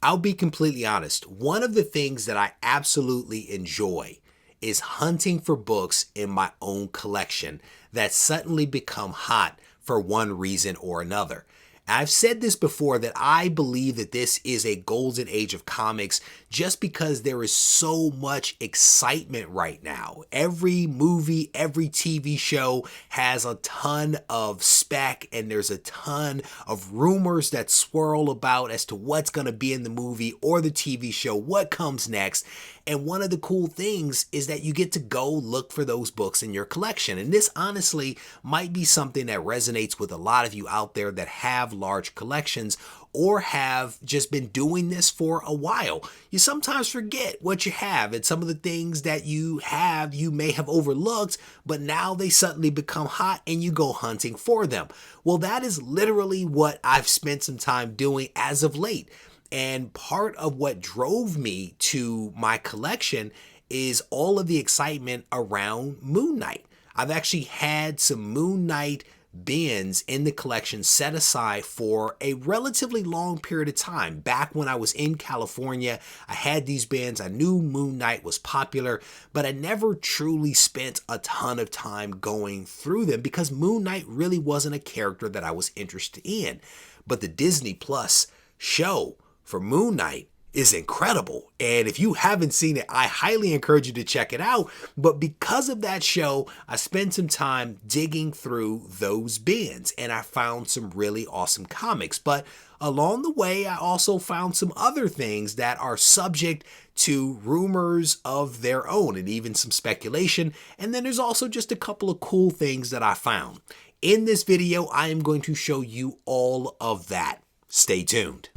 I'll be completely honest. One of the things that I absolutely enjoy is hunting for books in my own collection that suddenly become hot for one reason or another. I've said this before that I believe that this is a golden age of comics just because there is so much excitement right now. Every movie, every TV show has a ton of spec, and there's a ton of rumors that swirl about as to what's going to be in the movie or the TV show, what comes next. And one of the cool things is that you get to go look for those books in your collection. And this honestly might be something that resonates with a lot of you out there that have large collections or have just been doing this for a while. You sometimes forget what you have, and some of the things that you have you may have overlooked, but now they suddenly become hot and you go hunting for them. Well, that is literally what I've spent some time doing as of late. And part of what drove me to my collection is all of the excitement around Moon Knight. I've actually had some Moon Knight bins in the collection set aside for a relatively long period of time. Back when I was in California, I had these bins. I knew Moon Knight was popular, but I never truly spent a ton of time going through them because Moon Knight really wasn't a character that I was interested in. But the Disney Plus show for Moon Knight is incredible. And if you haven't seen it, I highly encourage you to check it out. But because of that show, I spent some time digging through those bins and I found some really awesome comics. But along the way, I also found some other things that are subject to rumors of their own and even some speculation. And then there's also just a couple of cool things that I found. In this video, I am going to show you all of that. Stay tuned.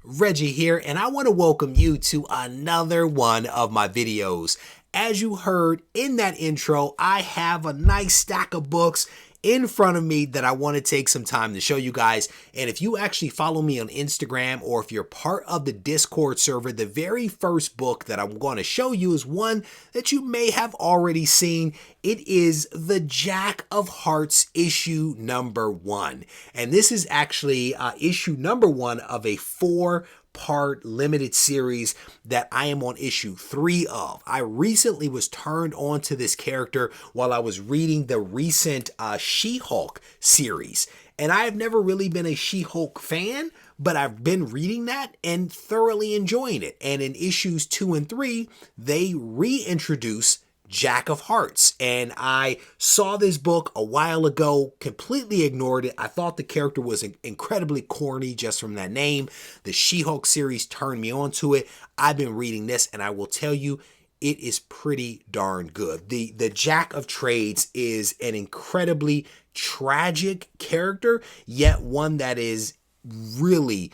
Regie here, and I want to welcome you to another one of my videos. As you heard in that intro, I have a nice stack of books in front of me that I want to take some time to show you guys. And if you actually follow me on Instagram, or if you're part of the Discord server, the very first book that I'm going to show you is one that you may have already seen. It is the Jack of Hearts issue number 1. And this is actually issue number 1 of a 4-part limited series that I am on issue 3 of. I recently was turned on to this character while I was reading the recent She-Hulk series. And I have never really been a She-Hulk fan, but I've been reading that and thoroughly enjoying it. And in issues 2 and 3, they reintroduce Jack of Hearts, and I saw this book a while ago, completely ignored it. I thought the character was incredibly corny just from that name. The She-Hulk series turned me onto it. I've been reading this, and I will tell you, it is pretty darn good. The Jack of Trades is an incredibly tragic character, yet one that is really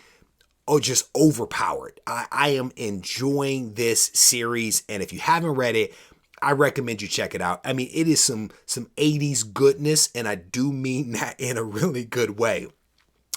just overpowered. I am enjoying this series, and if you haven't read it, I recommend you check it out. I mean, it is some 80s goodness, and I do mean that in a really good way.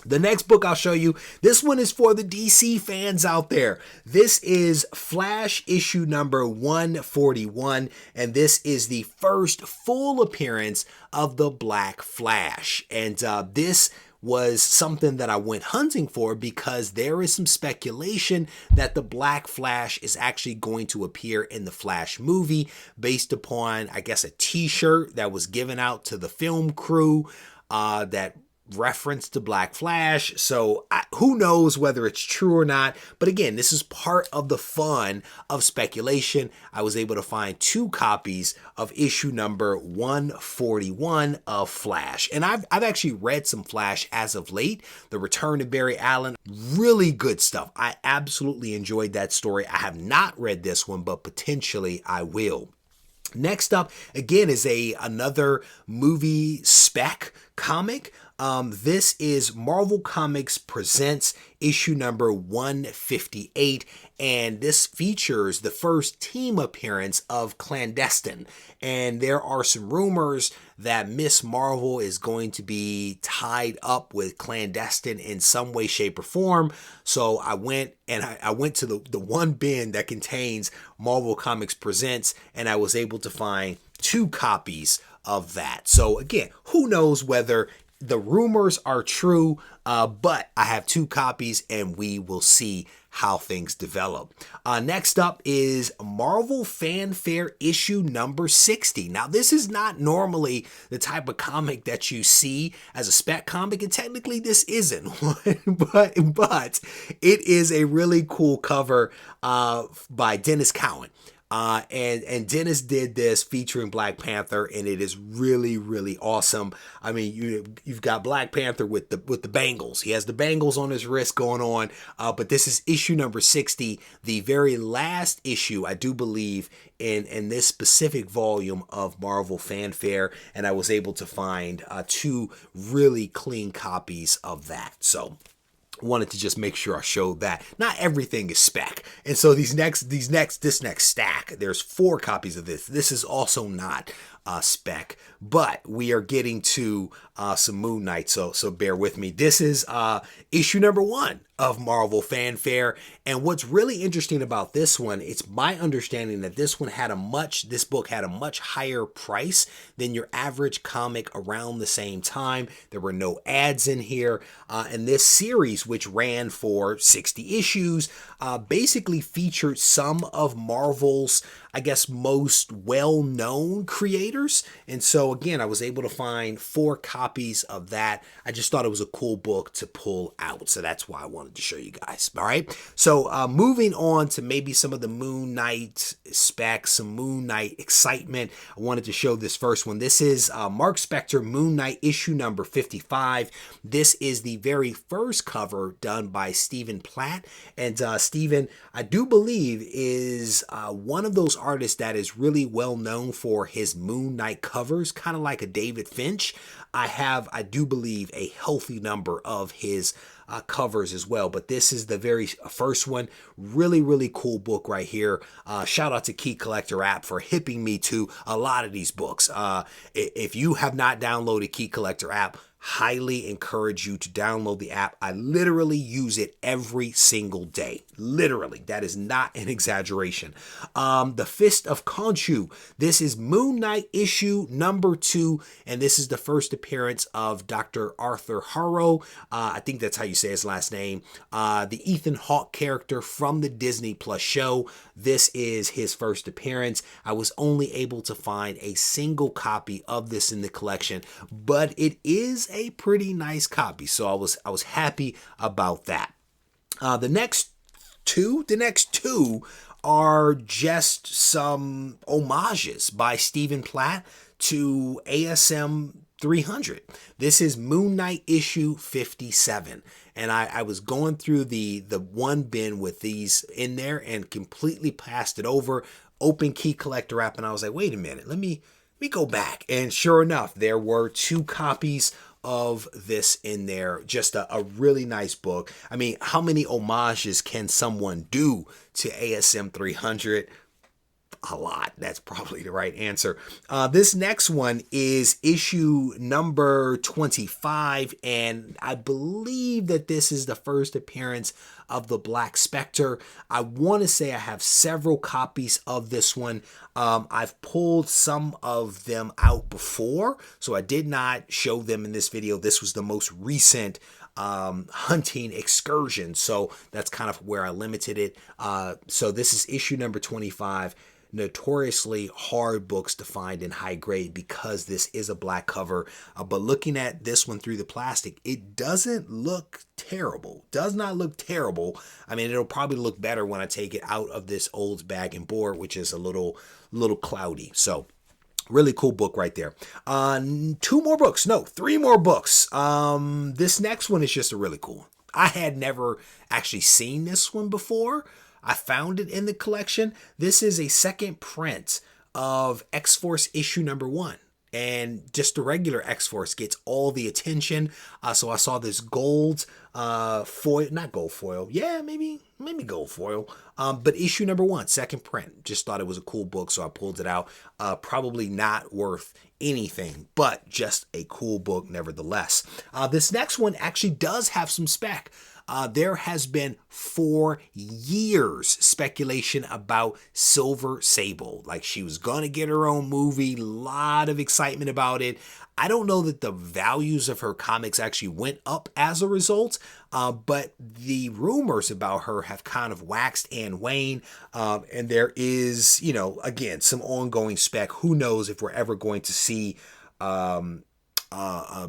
The next book I'll show you, this one is for the DC fans out there. This is Flash issue number 141, and this is the first full appearance of the Black Flash. And this was something that I went hunting for because there is some speculation that the Black Flash is actually going to appear in the Flash movie based upon, I guess, a t-shirt that was given out to the film crew that reference to Black Flash. So who knows whether it's true or not, but again, this is part of the fun of speculation. I was able to find 2 copies of issue number 141 of Flash, and I've actually read some Flash as of late. The Return of Barry Allen, really good stuff. I absolutely enjoyed that story. I have not read this one, but potentially I will. Next up, again, is another movie spec comic. This is Marvel Comics Presents issue number 158, and this features the first team appearance of Clandestine. And there are some rumors that Miss Marvel is going to be tied up with Clandestine in some way, shape, or form. So I went to the one bin that contains Marvel Comics Presents, and I was able to find 2 copies of that. So again, who knows whether the rumors are true, but I have 2 copies and we will see how things develop. Next up is Marvel Fanfare issue number 60. Now, this is not normally the type of comic that you see as a Spec comic, and technically this isn't one, but it is a really cool cover by Dennis Cowan. And Dennis did this featuring Black Panther, and it is really, really awesome. I mean, you've got Black Panther with the bangles. He has the bangles on his wrist going on. But this is issue number 60, the very last issue, I do believe, in this specific volume of Marvel Fanfare, and I was able to find 2 really clean copies of that. So wanted to just make sure I showed that not everything is Spec. And so this next stack, there's 4 copies of this. This is also not Spec, but we are getting to some Moon Knight, so bear with me. This is issue number 1 of Marvel Fanfare, and what's really interesting about this one, it's my understanding that this book had a much higher price than your average comic around the same time. There were no ads in here, and this series, which ran for 60 issues, basically featured some of Marvel's, I guess, most well-known creators. And so again, I was able to find 4 copies of that. I just thought it was a cool book to pull out, so that's why I wanted to show you guys. All right, so moving on to maybe some of the Moon Knight specs, some Moon Knight excitement, I wanted to show this first one. This is Mark Spector Moon Knight issue number 55. This is the very first cover done by Stephen Platt, and Stephen, I do believe, is one of those artists that is really well known for his Moon Knight covers, kind of like a David Finch. I do believe, a healthy number of his covers as well, but this is the very first one. Really, really cool book right here. Shout out to Key Collector app for hipping me to a lot of these books. If you have not downloaded Key Collector app, highly encourage you to download the app. I literally use it every single day. Literally, that is not an exaggeration. The Fist of Khonshu. This is Moon Knight issue number 2, and this is the first appearance of Dr. Arthur Harrow. I think that's how you say his last name. The Ethan Hawke character from the Disney Plus show. This is his first appearance. I was only able to find a single copy of this in the collection, but it is a pretty nice copy, so I was happy about that. The next two are just some homages by Stephen Platt to ASM 300. This is Moon Knight issue 57, and I was going through the one bin with these in there and completely passed it over. Open Key Collector app, and I was like, wait a minute, let me go back, and sure enough, there were 2 copies of this in there. Just a really nice book. I mean, how many homages can someone do to ASM 300? A lot. That's probably the right answer. This next one is issue number 25, and I believe that this is the first appearance of the Black Spectre. I want to say I have several copies of this one. I've pulled some of them out before, so I did not show them in this video. This was the most recent hunting excursion, so that's kind of where I limited it. So this is issue number 25. Notoriously hard books to find in high grade because this is a black cover, but looking at this one through the plastic, it doesn't look terrible. Does not look terrible. I mean, it'll probably look better when I take it out of this old bag and board, which is a little cloudy. So really cool book right there. 3 more books. This next one is just a really cool one. I had never actually seen this one before. I found it in the collection. This is a second print of XForce issue number 1. And just the regular XForce gets all the attention. So I saw this gold foil, not gold foil. Yeah, maybe gold foil. But issue number 1, second print. Just thought it was a cool book, so I pulled it out. Probably not worth anything, but just a cool book nevertheless. This next one actually does have some spec. there has been for years speculation about Silver Sable. Like she was gonna get her own movie, lot of excitement about it. I don't know that the values of her comics actually went up as a result, but the rumors about her have kind of waxed and waned, and there is, you know, again, some ongoing spec. Who knows if we're ever going to see a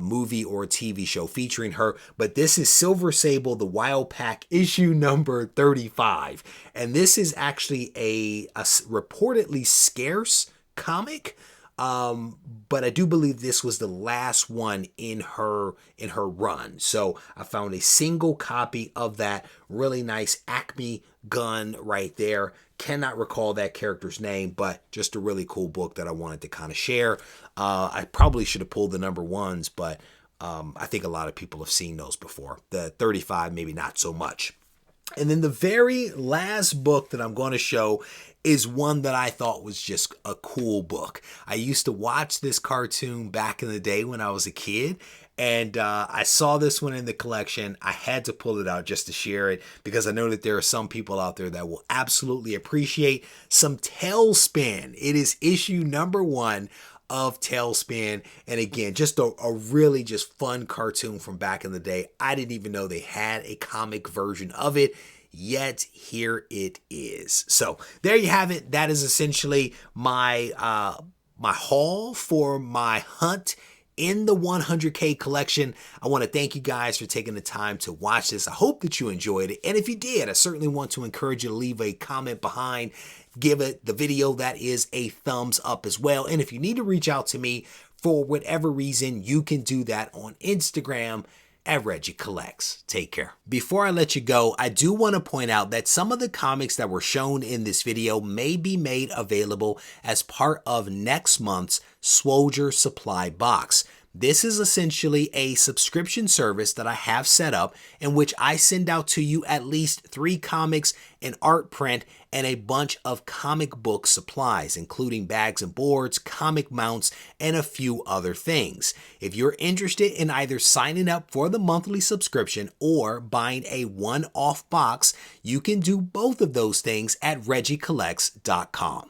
movie or a TV show featuring her, but this is Silver Sable, the Wild Pack, issue number 35. And this is actually a reportedly scarce comic, but I do believe this was the last one in her run. So I found a single copy of that. Really nice Acme gun right there. Cannot recall that character's name, but just a really cool book that I wanted to kind of share. I probably should have pulled the number ones, but I think a lot of people have seen those before. The 35, maybe not so much. And then the very last book that I'm going to show is one that I thought was just a cool book. I used to watch this cartoon back in the day when I was a kid, and I saw this one in the collection. I had to pull it out just to share it because I know that there are some people out there that will absolutely appreciate some Tailspin. It is issue number 1 of Tailspin, and again, just a really just fun cartoon from back in the day. I didn't even know they had a comic version of it, yet here it is. So there you have it. That is essentially my my haul for my hunt in the 100K collection. I want to thank you guys for taking the time to watch this. I hope that you enjoyed it, and if you did, I certainly want to encourage you to leave a comment behind. Give it the video that is a thumbs up as well. And if you need to reach out to me for whatever reason, you can do that on Instagram at Regie Collects. Take care. Before I let you go, I do want to point out that some of the comics that were shown in this video may be made available as part of next month's Swoldier supply box. This is essentially a subscription service that I have set up in which I send out to you at least 3 comics, an art print, and a bunch of comic book supplies, including bags and boards, comic mounts, and a few other things. If you're interested in either signing up for the monthly subscription or buying a one-off box, you can do both of those things at regiecollects.com.